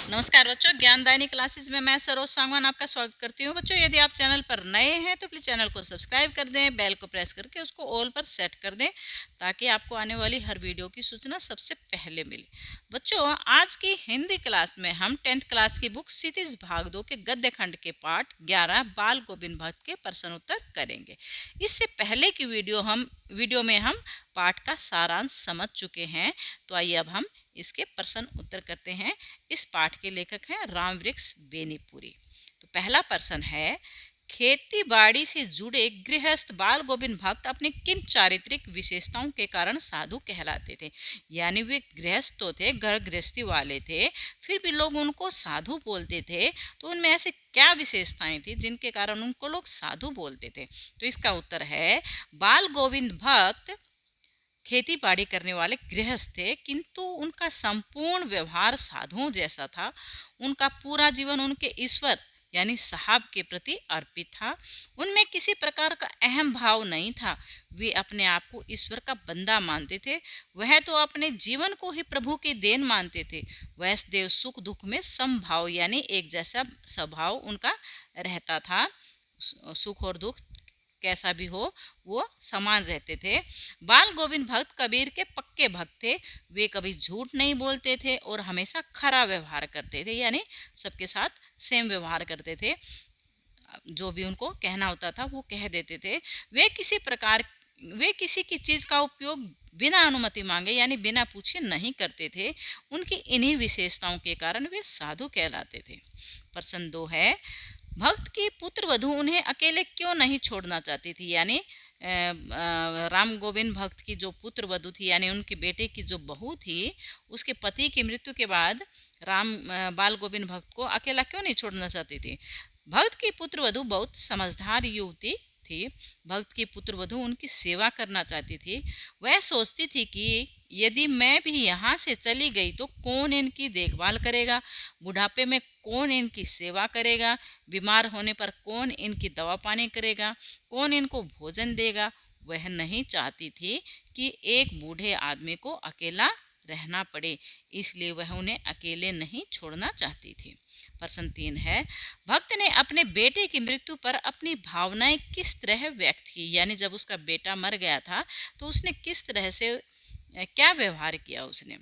नमस्कार बच्चों, ज्ञानदायिनी क्लासेस में मैं सरोज सांगवान आपका स्वागत करती हूँ। बच्चों, यदि आप चैनल पर नए हैं तो प्लीज़ चैनल को सब्सक्राइब कर दें, बेल को प्रेस करके उसको ऑल पर सेट कर दें ताकि आपको आने वाली हर वीडियो की सूचना सबसे पहले मिले। बच्चों, आज की हिंदी क्लास में हम 10th क्लास की बुक क्षितिज भाग 2 के गद्य खंड के पाठ 11 बाल गोविंद भक्त के प्रश्न उत्तर करेंगे। इससे पहले की वीडियो में हम पाठ का सारांश समझ चुके हैं, तो आइए अब हम इसके प्रश्न उत्तर करते हैं। इस पाठ के लेखक हैं रामवृक्ष बेनीपुरी। तो पहला प्रश्न है, खेती बाड़ी से जुड़े गृहस्थ बाल गोविंद भक्त अपनी किन चारित्रिक विशेषताओं के कारण साधु कहलाते थे। यानी वे गृहस्थ तो थे, घर गृहस्थी वाले थे, फिर भी लोग उनको साधु बोलते थे। तो उनमें ऐसे क्या विशेषताएं थी जिनके कारण उनको लोग साधु बोलते थे। तो इसका उत्तर है, बाल गोविंद भक्त खेती बाड़ी करने वाले गृहस्थ थे, किंतु उनका संपूर्ण व्यवहार साधुओं जैसा था। उनका पूरा जीवन उनके ईश्वर यानी साहब के प्रति अर्पित था। उनमें किसी प्रकार का अहम भाव नहीं था। वे अपने आप को ईश्वर का बंदा मानते थे। वह तो अपने जीवन को ही प्रभु की देन मानते थे। वैष्णदेव सुख दुख में समभाव यानी एक जैसा स्वभाव उनका रहता था। सुख और दुख कैसा भी हो वो समान रहते थे। बाल गोविंद भक्त कबीर के पक्के भक्त थे। वे कभी झूठ नहीं बोलते थे और हमेशा खरा व्यवहार करते थे, यानी सबके साथ सेम व्यवहार करते थे। जो भी उनको कहना होता था वो कह देते थे। वे किसी की चीज़ का उपयोग बिना अनुमति मांगे यानी बिना पूछे नहीं करते थे। उनकी इन्हीं विशेषताओं के कारण वे साधु कहलाते थे। प्रश्न 2 है, भक्त की पुत्र वधू उन्हें अकेले क्यों नहीं छोड़ना चाहती थी। यानी राम गोविंद भक्त की जो पुत्र वधू थी यानी उनके बेटे की जो बहू थी, उसके पति की मृत्यु के बाद बाल गोविंद भक्त को अकेला क्यों नहीं छोड़ना चाहती थी। भक्त की पुत्र वधू बहुत समझदार युवती थी। भक्त की पुत्र वधू उनकी सेवा करना चाहती थी। वह सोचती थी कि यदि मैं भी यहाँ से चली गई तो कौन इनकी देखभाल करेगा, बुढ़ापे में कौन इनकी सेवा करेगा, बीमार होने पर कौन इनकी दवा पानी करेगा, कौन इनको भोजन देगा। वह नहीं चाहती थी कि एक बूढ़े आदमी को अकेला रहना पड़े, इसलिए वह उन्हें अकेले नहीं छोड़ना चाहती थी। प्रश्न 3 है, भक्त ने अपने बेटे की मृत्यु पर अपनी भावनाएं किस तरह व्यक्त की। यानी जब उसका बेटा मर गया था तो उसने किस तरह से क्या व्यवहार किया उसने।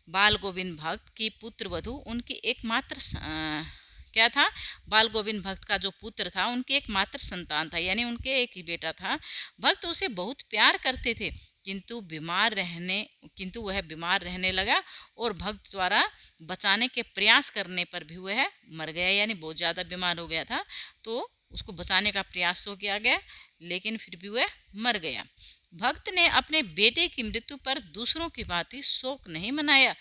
बाल गोविंद भक्त की पुत्र वधू उनकी एकमात्र क्या था, बाल गोविंद भक्त का जो पुत्र था उनकी एकमात्र संतान था, यानी उनके एक ही बेटा था। भक्त उसे बहुत प्यार करते थे, किंतु वह बीमार रहने लगा और भक्त द्वारा बचाने के प्रयास करने पर भी वह मर गया। यानी बहुत ज़्यादा बीमार हो गया था तो उसको बचाने का प्रयास तो किया गया, लेकिन फिर भी वह मर गया। भक्त ने अपने बेटे की मृत्यु पर दूसरों की भांति शोक नहीं मनाया।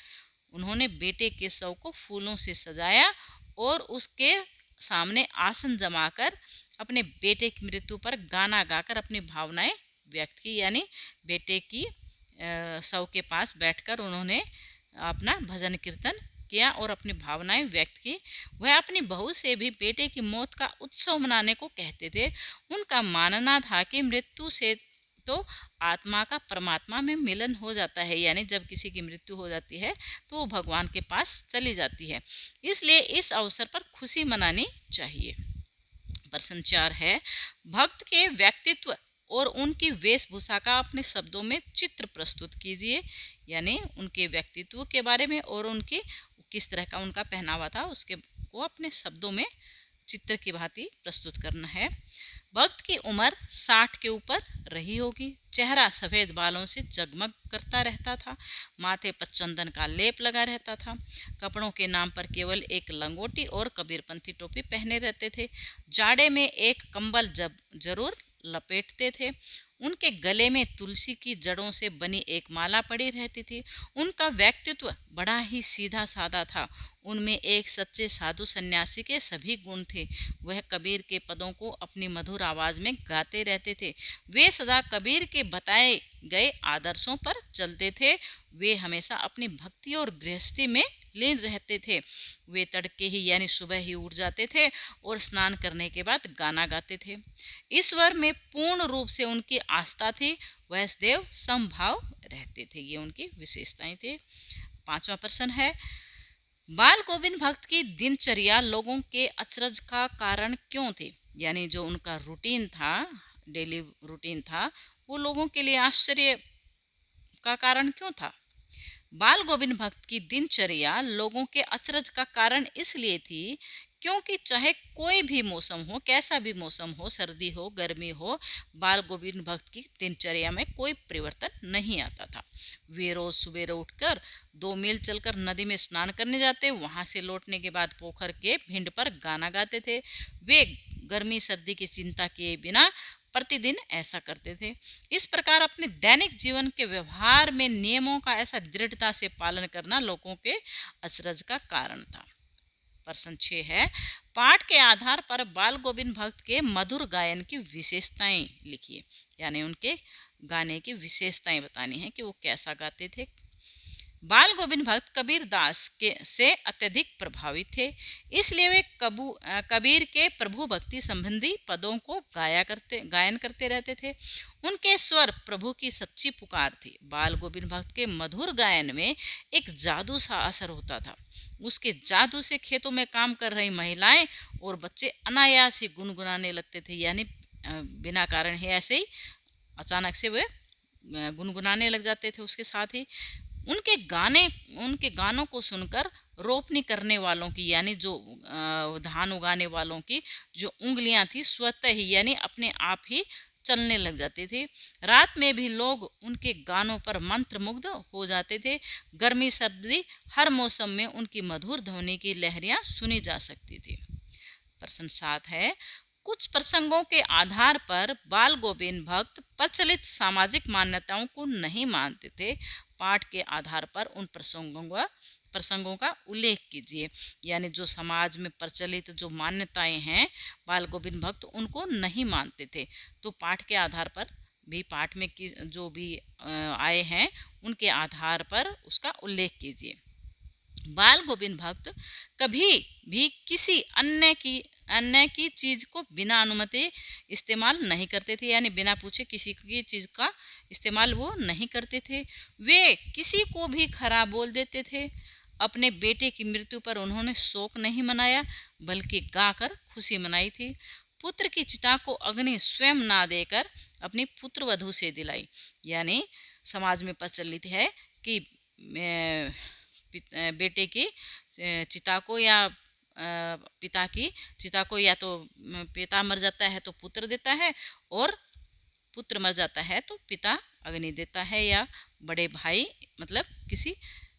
उन्होंने बेटे के शव को फूलों से सजाया और उसके सामने आसन जमाकर अपने बेटे की मृत्यु पर गाना गाकर अपनी भावनाएं व्यक्त की। यानी बेटे की शव के पास बैठकर उन्होंने अपना भजन कीर्तन किया और अपनी भावनाएं व्यक्त की। वह अपनी बहू से भी बेटे की मौत का उत्सव मनाने को कहते थे। उनका मानना था कि मृत्यु से तो आत्मा का परमात्मा में मिलन हो जाता है, यानी जब किसी की मृत्यु हो जाती है तो वो भगवान के पास चली जाती है, इसलिए इस अवसर पर खुशी मनानी चाहिए। प्रश्न 4 है, भक्त के व्यक्तित्व और उनकी वेशभूषा का अपने शब्दों में चित्र प्रस्तुत कीजिए। यानी उनके व्यक्तित्व के बारे में और उनकी किस तरह का उनका पहनावा था उसके को अपने शब्दों में चित्र की भांति प्रस्तुत करना है। भक्त की उम्र 60 के ऊपर रही होगी। चेहरा सफ़ेद बालों से जगमग करता रहता था। माथे पर चंदन का लेप लगा रहता था। कपड़ों के नाम पर केवल एक लंगोटी और कबीरपंथी टोपी पहने रहते थे। जाड़े में एक कंबल जरूर लपेटते थे। उनके गले में तुलसी की जड़ों से बनी एक माला पड़ी रहती थी। उनका व्यक्तित्व बड़ा ही सीधा साधा था। उनमें एक सच्चे साधु सन्यासी के सभी गुण थे। वह कबीर के पदों को अपनी मधुर आवाज़ में गाते रहते थे। वे सदा कबीर के बताए गए आदर्शों पर चलते थे। वे हमेशा अपनी भक्ति और गृहस्थी में लीन रहते थे। वे तड़के ही यानी सुबह ही उठ जाते थे और स्नान करने के बाद गाना गाते थे। ईश्वर में पूर्ण रूप से उनकी आस्था थी। वैष्णदेव समभाव रहते थे। ये उनकी विशेषताएं थे। 5वां प्रश्न है, बाल गोविंद भक्त की दिनचर्या लोगों के अचरज का कारण क्यों थी, यानी जो उनका रूटीन था, डेली रूटीन था, वो लोगों के लिए आश्चर्य का कारण क्यों था। बाल गोविंद भक्त की दिनचर्या लोगों के अचरज का कारण इसलिए थी क्योंकि चाहे कोई भी मौसम हो, कैसा भी मौसम हो, सर्दी हो, गर्मी हो, बाल गोविंद भक्त की दिनचर्या में कोई परिवर्तन नहीं आता था। वे रोज सवेरे उठकर 2 मील चलकर नदी में स्नान करने जाते, वहां से लौटने के बाद पोखर के भिंड पर गाना गाते थे। वे गर्मी सर्दी की चिंता किए बिना प्रतिदिन ऐसा करते थे। इस प्रकार अपने दैनिक जीवन के व्यवहार में नियमों का ऐसा दृढ़ता से पालन करना लोगों के अचरज का कारण था। प्रश्न 6 है, पाठ के आधार पर बाल गोविंद भक्त के मधुर गायन की विशेषताएं लिखिए, यानी उनके गाने की विशेषताएं बतानी है कि वो कैसा गाते थे। बाल गोविंद भक्त कबीर दास के से अत्यधिक प्रभावित थे, इसलिए वे कबीर के प्रभु भक्ति संबंधी पदों को गायन करते रहते थे। उनके स्वर प्रभु की सच्ची पुकार थी। बाल गोविंद भक्त के मधुर गायन में एक जादू सा असर होता था। उसके जादू से खेतों में काम कर रही महिलाएं और बच्चे अनायास ही गुनगुनाने लगते थे, यानी बिना कारण ही ऐसे ही अचानक से वे गुनगुनाने लग जाते थे। उसके साथ ही उनके गानों को सुनकर रोपनी करने वालों की, यानी जो धान उगाने वालों की जो उंगलियां थी स्वतः ही, यानी अपने आप ही चलने लग जाती थी। रात में भी लोग उनके गानों पर मंत्रमुग्ध हो जाते थे। गर्मी सर्दी हर मौसम में उनकी मधुर ध्वनि की लहरियां सुनी जा सकती थी। प्रश्न 7 है, कुछ प्रसंगों के आधार पर बाल गोविंद भक्त प्रचलित सामाजिक मान्यताओं को नहीं मानते थे। पाठ के आधार पर उन प्रसंगों का उल्लेख कीजिए, यानी जो समाज में प्रचलित जो मान्यताएं हैं बाल गोविंद भक्त उनको नहीं मानते थे। तो पाठ के आधार पर भी, पाठ में जो भी आए हैं उनके आधार पर उसका उल्लेख कीजिए। बाल गोविंद भक्त कभी भी किसी अन्य की चीज को बिना अनुमति इस्तेमाल नहीं करते थे, यानी बिना पूछे किसी की चीज का इस्तेमाल वो नहीं करते थे। वे किसी को भी खराब बोल देते थे। अपने बेटे की मृत्यु पर उन्होंने शोक नहीं मनाया, बल्कि गाकर खुशी मनाई थी। पुत्र की चिता को अग्नि स्वयं ना देकर अपनी पुत्र वधू से दिलाई, यानी समाज में प्रचलित है कि बेटे की चिता को या पिता की चिता को या तो पिता मर जाता है तो पुत्र देता है, और पुत्र मर जाता है तो पिता अग्नि देता है, या बड़े भाई मतलब किसी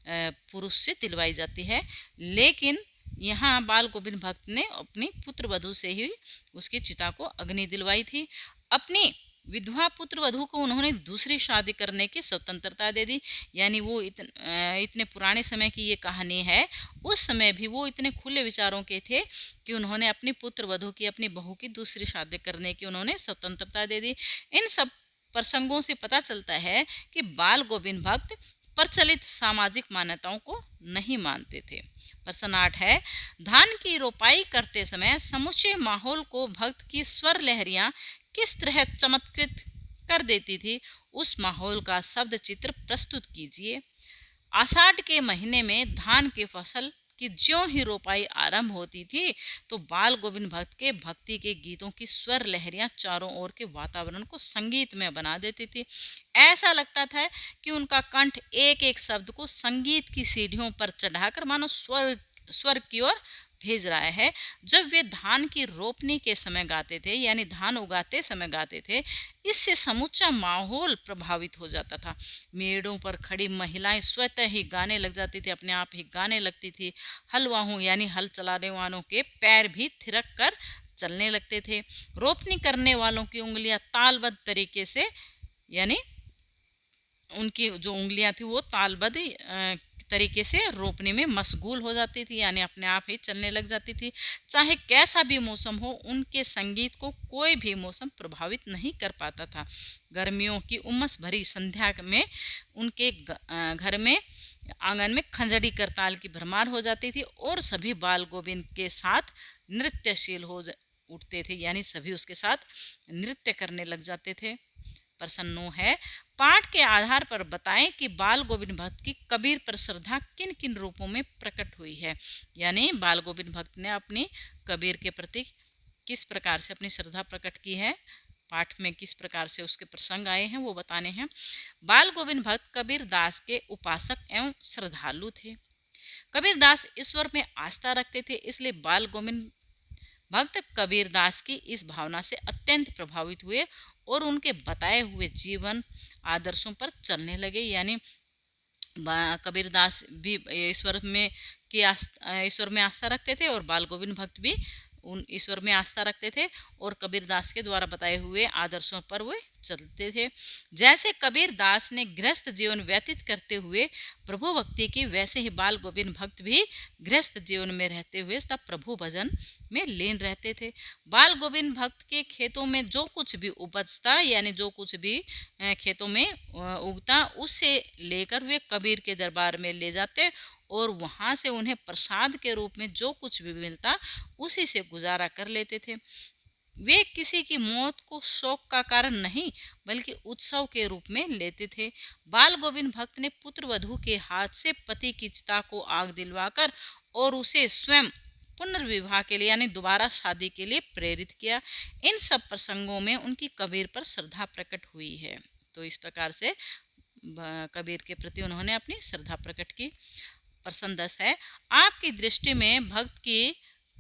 पुरुष से दिलवाई जाती है। लेकिन यहाँ बाल गोविंद भक्त ने अपनी पुत्र वधू से ही उसकी चिता को अग्नि दिलवाई थी। अपनी विधवा पुत्र वधू को उन्होंने दूसरी शादी करने की स्वतंत्रता दे दी, यानी वो इतने पुराने समय की ये कहानी है। उस समय भी वो इतने खुले विचारों के थे कि उन्होंने अपनी पुत्र वधू की, अपनी बहू की दूसरी शादी करने की उन्होंने स्वतंत्रता दे दी। इन सब प्रसंगों से पता चलता है कि बाल गोविंद भक्त प्रचलित सामाजिक मान्यताओं को नहीं मानते थे। प्रश्न 8 है, धान की रोपाई करते समय समूचे माहौल को भक्त की स्वर लहरियां किस तरह चमत्कृत कर देती थी, उस माहौल का शब्द चित्र प्रस्तुत कीजिए। आषाढ़ के महीने में धान की फसल की ज्यों ही रोपाई आरंभ होती थी तो बाल गोविंद भक्त के भक्ति के गीतों की स्वर लहरियां चारों ओर के वातावरण को संगीत में बना देती थी। ऐसा लगता था कि उनका कंठ एक एक शब्द को संगीत की सीढ़ियों पर चढ़ाकर मानो स्वर की ओर भेज रहा है। जब वे धान की रोपनी के समय गाते थे, यानी धान उगाते समय गाते थे, इससे समूचा माहौल प्रभावित हो जाता था। मेड़ों पर खड़ी महिलाएं स्वतः ही गाने लग जाती थी, अपने आप ही गाने लगती थी। हलवाहों यानी हल चलाने वालों के पैर भी थिरक कर चलने लगते थे। रोपनी करने वालों की उंगलियां तालबद्ध तरीके से, यानी उनकी जो उंगलियां थी वो तालबद्ध तरीके से रोपने में मशगूल हो जाती थी, यानी अपने आप ही चलने लग जाती थी। चाहे कैसा भी मौसम हो, उनके संगीत को कोई भी मौसम प्रभावित नहीं कर पाता था। गर्मियों की उमस भरी संध्या में उनके घर में आंगन में खंजड़ी करताल की भरमार हो जाती थी और सभी बाल गोविंद के साथ नृत्यशील हो उठते थे, यानी सभी उसके साथ नृत्य करने लग जाते थे। प्रश्न 9 है, पाठ के आधार पर बताएं कि बाल गोविंद भक्त की कबीर पर श्रद्धा किन किन रूपों में प्रकट हुई है। यानी बाल गोविंद भक्त ने अपनी कबीर के प्रति किस प्रकार से अपनी श्रद्धा प्रकट की है, पाठ में किस प्रकार से उसके प्रसंग आए हैं वो बताने हैं। बाल गोविंद भक्त कबीर दास के उपासक एवं श्रद्धालु थे। कबीर दास ईश्वर में आस्था रखते थे, इसलिए बाल गोविंद भक्त कबीर दास की इस भावना से अत्यंत प्रभावित हुए और उनके बताए हुए जीवन आदर्शों पर चलने लगे। यानी कबीर दास भी ईश्वर में आस्था रखते थे और बाल गोविंद भक्त भी उन ईश्वर में आस्था रखते थे और कबीर दास के द्वारा बताए हुए आदर्शों पर वे चलते थे। जैसे कबीर दास ने गृहस्थ जीवन व्यतीत करते हुए प्रभु भक्ति की, वैसे ही बाल गोविंद भक्त भी गृहस्थ जीवन में रहते हुए तब प्रभु भजन में लीन रहते थे। बाल गोविंद भक्त के खेतों में जो कुछ भी उपजता, यानी जो कुछ भी खेतों में उगता, उससे लेकर वे कबीर के दरबार में ले जाते और वहाँ से उन्हें प्रसाद के रूप में जो कुछ भी मिलता उसी से गुजारा कर लेते थे। वे किसी की मौत को शोक का कारण नहीं बल्कि उत्सव के रूप में लेते थे। बाल गोविंद भक्त ने पुत्र वधू के हाथ से पति की चिता को आग दिलवाकर और उसे स्वयं पुनर्विवाह के लिए यानी दोबारा शादी के लिए प्रेरित किया। इन सब प्रसंगों में उनकी कबीर पर श्रद्धा प्रकट हुई है। तो इस प्रकार से कबीर के प्रति उन्होंने अपनी श्रद्धा प्रकट की। प्रश्न 10 है, आपकी दृष्टि में भक्त की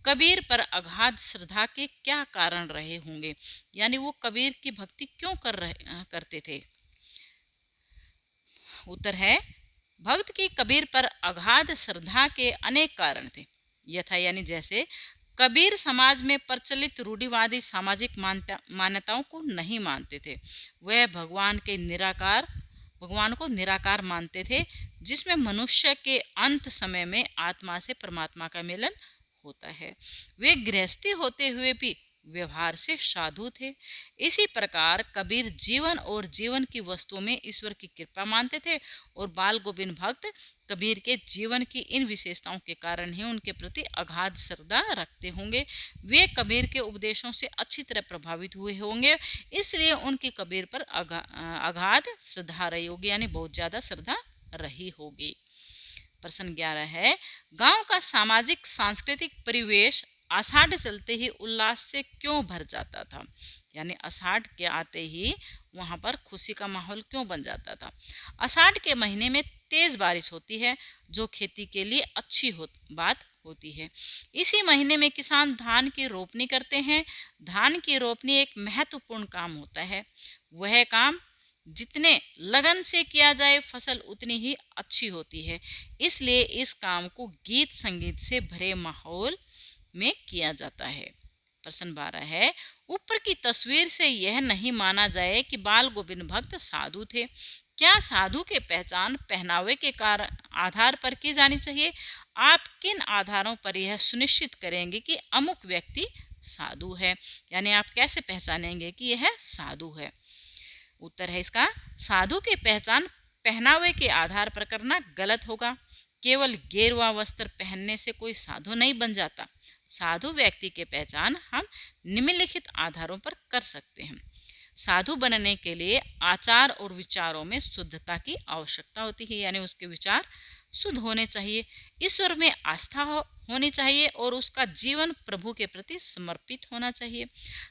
कबीर पर अगाध श्रद्धा के क्या कारण रहे होंगे। यानी वो कबीर की भक्ति क्यों करते थे। उत्तर है, भक्त की कबीर पर अगाध श्रद्धा के अनेक कारण थे। यथा यानी जैसे कबीर समाज में प्रचलित रूढ़िवादी सामाजिक मान्यताओं को नहीं मानते थे। वह भगवान को निराकार मानते थे, जिसमें मनुष्य के अंत समय में आत्मा से परमात्मा का मिलन होता है। वे गृहस्थी होते हुए भी व्यवहार से साधु थे। इसी प्रकार कबीर जीवन और जीवन की वस्तुओं में ईश्वर की कृपा मानते थे और बाल गोविंद भक्त कबीर के जीवन की इन विशेषताओं के कारण ही उनके प्रति अगाध श्रद्धा रखते होंगे। वे कबीर के उपदेशों से अच्छी तरह प्रभावित हुए होंगे, इसलिए उनकी कबीर पर अगाध श्रद्धा रही होगी, यानी बहुत ज़्यादा श्रद्धा रही होगी। प्रश्न 11 है, गांव का सामाजिक सांस्कृतिक परिवेश आषाढ़ चलते ही उल्लास से क्यों भर जाता था। यानी आषाढ़ के आते ही वहाँ पर खुशी का माहौल क्यों बन जाता था। आषाढ़ के महीने में तेज बारिश होती है जो खेती के लिए अच्छी बात होती है। इसी महीने में किसान धान की रोपनी करते हैं। धान की रोपनी एक महत्वपूर्ण काम होता है। वह काम जितने लगन से किया जाए फसल उतनी ही अच्छी होती है, इसलिए इस काम को गीत संगीत से भरे माहौल में किया जाता है। प्रश्न 12 है, ऊपर की तस्वीर से यह नहीं माना जाए कि बाल गोविंद भक्त साधु थे। क्या साधु के पहचान पहनावे के आधार पर की जानी चाहिए। आप किन आधारों पर यह सुनिश्चित करेंगे कि अमुक व्यक्ति साधु है। यानी आप कैसे पहचानेंगे कि यह साधु है। उत्तर है इसका, साधु की पहचान पहनावे के आधार पर करना गलत होगा। केवल गेरुआ वस्त्र पहनने से कोई साधु नहीं बन जाता। साधु व्यक्ति की पहचान हम निम्नलिखित आधारों पर कर सकते हैं। साधु बनने के लिए आचार और विचारों में शुद्धता की आवश्यकता होती है, यानी उसके विचार शुद्ध होने चाहिए। ईश्वर में आस्था होनी चाहिए और उसका जीवन प्रभु के प्रति समर्पित होना चाहिए।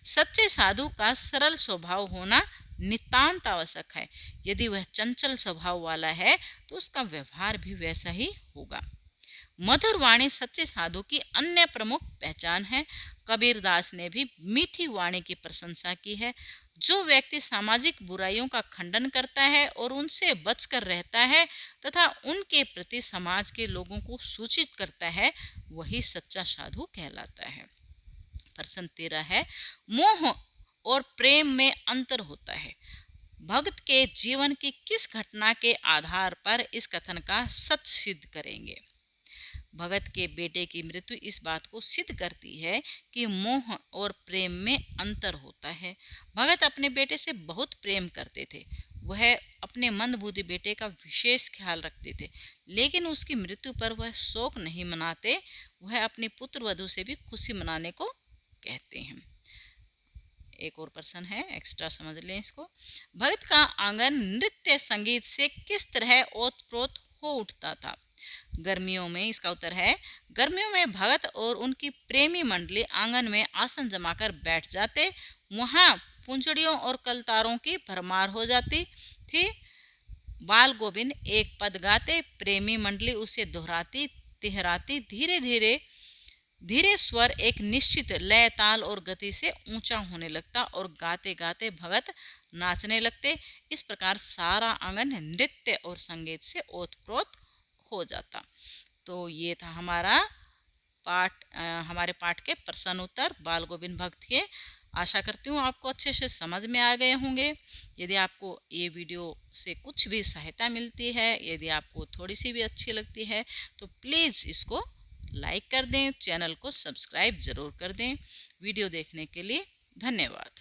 सच्चे साधु का सरल स्वभाव होना नितांत आवश्यक है। यदि वह चंचल स्वभाव वाला है तो उसका व्यवहार भी वैसा ही होगा। मधुर वाणी सच्चे साधु की अन्य प्रमुख पहचान है। कबीर दास ने भी मीठी वाणी की प्रशंसा की है। जो व्यक्ति सामाजिक बुराइयों का खंडन करता है और उनसे बचकर रहता है तथा उनके प्रति समाज के लोगों को सूचित करता है, वही सच्चा साधु कहलाता है। प्रश्न 13 है, मोह और प्रेम में अंतर होता है। भक्त के जीवन की किस घटना के आधार पर इस कथन का सच सिद्ध करेंगे। भगत के बेटे की मृत्यु इस बात को सिद्ध करती है कि मोह और प्रेम में अंतर होता है। भगत अपने बेटे से बहुत प्रेम करते थे। वह अपने मंदबुद्धि बेटे का विशेष ख्याल रखते थे, लेकिन उसकी मृत्यु पर वह शोक नहीं मनाते। वह अपनी पुत्र वधू से भी खुशी मनाने को कहते हैं। एक और पर्सन है, एक्स्ट्रा समझ लें इसको। भगत का आंगन नृत्य संगीत से किस तरह ओतप्रोत हो उठता था? गर्मियों में, इसका उत्तर है गर्मियों में भगत और उनकी प्रेमी मंडली आंगन में आसन जमाकर बैठ जाते। वहां पुंजड़ियों और कलतारों की भरमार हो जाती थी। बाल गोविंद एक पद गाते, प्रेमी मंडली उसे दोहराती तिहराती, धीरे धीरे धीरे स्वर एक निश्चित लय ताल और गति से ऊंचा होने लगता और गाते गाते भगत नाचने लगते। इस प्रकार सारा आंगन नृत्य और संगीत से ओतप्रोत हो जाता। तो ये था हमारा हमारे पाठ के प्रश्न उत्तर बाल गोविंद भक्त के। आशा करती हूँ आपको अच्छे से समझ में आ गए होंगे। यदि आपको ये वीडियो से कुछ भी सहायता मिलती है, यदि आपको थोड़ी सी भी अच्छी लगती है, तो प्लीज़ इसको लाइक कर दें, चैनल को सब्सक्राइब ज़रूर कर दें। वीडियो देखने के लिए धन्यवाद।